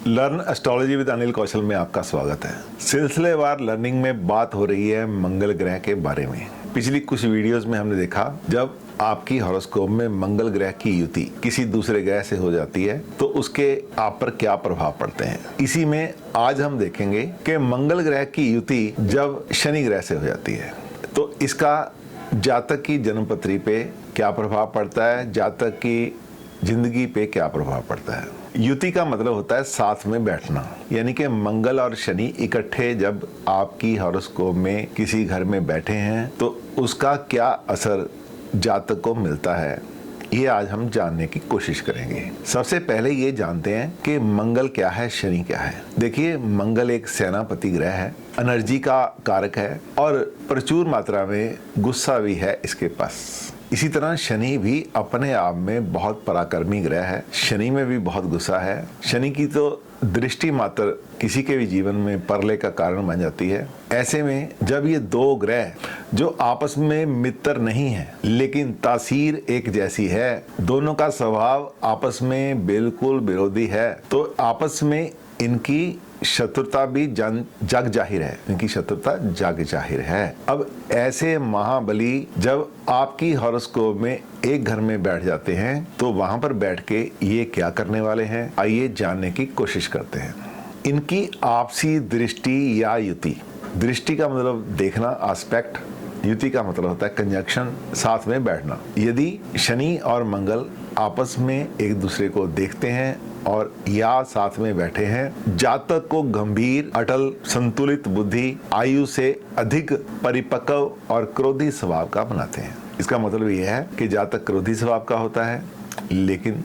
Learn astrology with Anil कौशल में आपका स्वागत है। सिलसिलेवार लर्निंग में बात हो रही है मंगल ग्रह के बारे में। पिछली कुछ वीडियोस में हमने देखा जब आपकी हॉरोस्कोप में मंगल ग्रह की युति किसी दूसरे ग्रह से हो जाती है तो उसके आप पर क्या प्रभाव पड़ते हैं। इसी में आज हम देखेंगे कि मंगल ग्रह की युति जब शनि ग्रह से हो जाती है तो इसका जातक की जन्मपत्री पे क्या प्रभाव पड़ता है, जातक की जिंदगी पे क्या प्रभाव पड़ता है। युति का मतलब होता है साथ में बैठना, यानी कि मंगल और शनि इकट्ठे जब आपकी हॉरोस्कोप में किसी घर में बैठे हैं तो उसका क्या असर जातक को मिलता है, ये आज हम जानने की कोशिश करेंगे। सबसे पहले ये जानते हैं कि मंगल क्या है, शनि क्या है। देखिए, मंगल एक सेनापति ग्रह है, एनर्जी का कारक है और प्रचुर मात्रा में गुस्सा भी है इसके पास। इसी तरह शनि भी अपने आप में बहुत पराक्रमी ग्रह है, शनि में भी बहुत गुस्सा है। शनि की तो दृष्टि मात्र किसी के भी जीवन में परले का कारण बन जाती है। ऐसे में जब ये दो ग्रह जो आपस में मित्र नहीं है लेकिन तासीर एक जैसी है, दोनों का स्वभाव आपस में बिल्कुल विरोधी है, तो आपस में इनकी शत्रुता भी जग जाहिर है, इनकी शत्रुता जग जाहिर है। अब ऐसे महाबली जब आपकी हॉरोस्कोप में एक घर में बैठ जाते हैं तो वहां पर बैठ के ये क्या करने वाले हैं, आइए जानने की कोशिश करते हैं। इनकी आपसी दृष्टि या युति, दृष्टि का मतलब देखना, एस्पेक्ट, युति का मतलब होता है कंजंक्शन, साथ में बैठना। यदि शनि और मंगल आपस में एक दूसरे को देखते हैं और या साथ में बैठे हैं, जातक को गंभीर, अटल, संतुलित बुद्धि, आयु से अधिक परिपक्व और क्रोधी स्वभाव का बनाते हैं। इसका मतलब यह है कि जातक क्रोधी स्वभाव का होता है लेकिन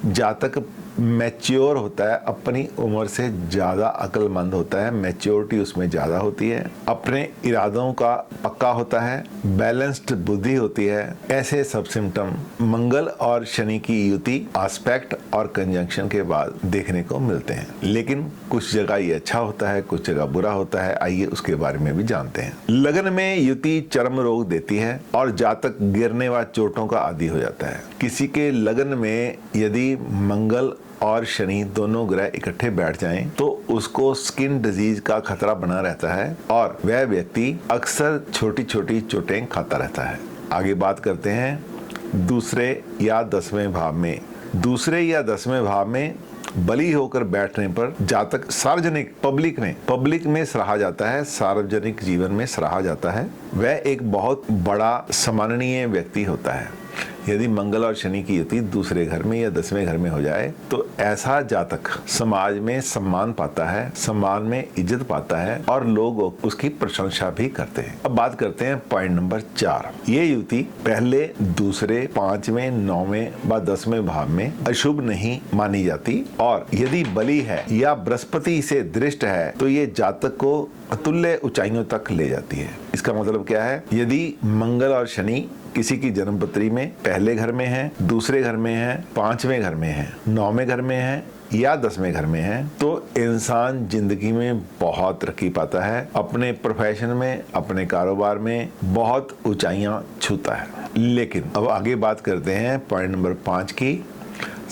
जातक मैच्योर होता है, अपनी उम्र से ज्यादा अक्लमंद होता है, मैच्योरिटी उसमें ज्यादा होती है, अपने इरादों का पक्का होता है, बैलेंस्ड बुद्धि होती है। ऐसे सब सिम्टम मंगल और शनि की युति, एस्पेक्ट और कंजंक्शन के बाद देखने को मिलते हैं। लेकिन कुछ जगह ये अच्छा होता है, कुछ जगह बुरा होता है। आइए उसके बारे में भी जानते हैं। लगन में युति चरम रोग देती है और जातक गिरने व चोटों का आदी हो जाता है। किसी के लगन में यदि मंगल और शनि दोनों ग्रह इकट्ठे बैठ जाएं तो उसको स्किन डिजीज का खतरा बना रहता है और वह व्यक्ति अक्सर छोटी छोटी चोटें खाता रहता है। आगे बात करते हैं दूसरे या 10वें भाव में। दूसरे या 10वें भाव में बली होकर बैठने पर जातक सार्वजनिक पब्लिक में सराहा जाता है, सार्वजनिक जीवन में सराहा जाता है। वह एक बहुत बड़ा सम्माननीय व्यक्ति होता है। यदि मंगल और शनि की युति दूसरे घर में या 10वें घर में हो जाए तो ऐसा जातक समाज में सम्मान पाता है, सम्मान में इज्जत पाता है और लोग उसकी प्रशंसा भी करते हैं। अब बात करते हैं पॉइंट नंबर 4। ये युति पहले, दूसरे, 5वें, 9वें व 10वें भाव में अशुभ नहीं मानी जाती और यदि बली है या बृहस्पति से दृष्ट है तो ये जातक को अतुल्य ऊंचाइयों तक ले जाती है। इसका मतलब क्या है, यदि मंगल और शनि किसी की जन्मपत्री में पहले घर में है, दूसरे घर में है, 5वें घर में है, 9वें घर में है या 10वें घर में है तो इंसान जिंदगी में बहुत तरक्की पाता है, अपने प्रोफेशन में, अपने कारोबार में बहुत ऊंचाइयां छूता है। लेकिन अब आगे बात करते हैं पॉइंट नंबर 5 की।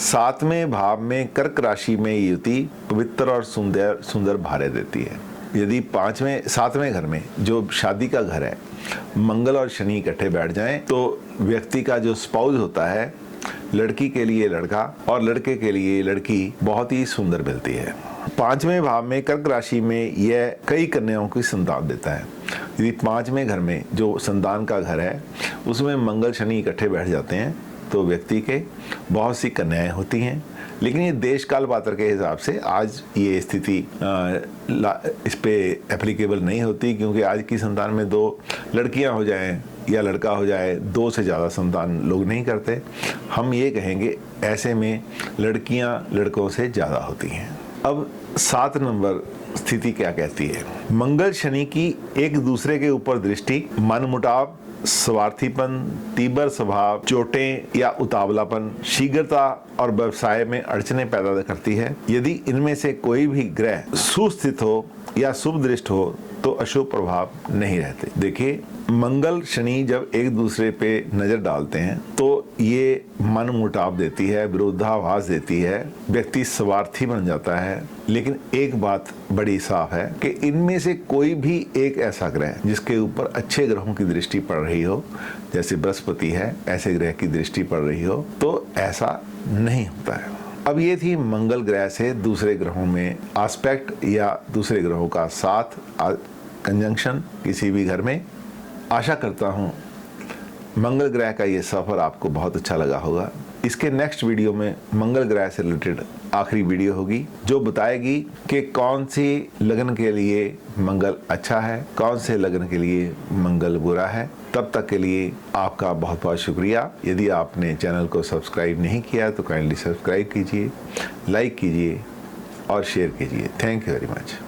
7वें भाव में कर्क राशि में युति पवित्र और सुंदर भारे देती है। यदि 7वें घर में जो शादी का घर है, मंगल और शनि इकट्ठे बैठ जाएं तो व्यक्ति का जो स्पाउस होता है, लड़की के लिए लड़का और लड़के के लिए लड़की बहुत ही सुंदर मिलती है। 5वें भाव में कर्क राशि में यह कई कन्याओं की संतान देता है। यदि 5वें घर में जो संतान का घर है उसमें मंगल शनि इकट्ठे बैठ जाते हैं तो व्यक्ति के बहुत सी कन्याएं होती हैं। लेकिन ये देश काल पात्र के हिसाब से आज ये स्थिति इस पे एप्लीकेबल नहीं होती, क्योंकि आज की संतान में 2 लड़कियां हो जाएं या लड़का हो जाए, 2 से ज़्यादा संतान लोग नहीं करते। हम ये कहेंगे ऐसे में लड़कियां लड़कों से ज़्यादा होती हैं। अब 7 नंबर स्थिति क्या कहती है। मंगल शनि की एक दूसरे के ऊपर दृष्टि मनमुटाव, स्वार्थीपन, तीव्र स्वभाव, चोटें या उतावलापन, शीघ्रता और व्यवसाय में अड़चने पैदा करती है। यदि इनमें से कोई भी ग्रह सुस्थित हो या शुभ दृष्टि हो तो अशुभ प्रभाव नहीं रहते। देखिए, मंगल शनि जब एक दूसरे पे नजर डालते हैं तो ये मन मुटाव देती है, विरोधाभास देती है, व्यक्ति स्वार्थी बन जाता है। लेकिन एक बात बड़ी साफ है कि इनमें से कोई भी एक ऐसा ग्रह जिसके ऊपर अच्छे ग्रहों की दृष्टि पड़ रही हो, जैसे बृहस्पति है, ऐसे ग्रह की दृष्टि पड़ रही हो तो ऐसा नहीं होता है। अब ये थी मंगल ग्रह से दूसरे ग्रहों में एस्पेक्ट या दूसरे ग्रहों का साथ, कंजंक्शन किसी भी घर में। आशा करता हूँ मंगल ग्रह का ये सफ़र आपको बहुत अच्छा लगा होगा। इसके नेक्स्ट वीडियो में मंगल ग्रह से रिलेटेड आखिरी वीडियो होगी जो बताएगी कि कौन सी लगन के लिए मंगल अच्छा है, कौन से लगन के लिए मंगल बुरा है। तब तक के लिए आपका बहुत बहुत शुक्रिया। यदि आपने चैनल को सब्सक्राइब नहीं किया तो काइंडली सब्सक्राइब कीजिए, लाइक कीजिए और शेयर कीजिए। Thank you very much.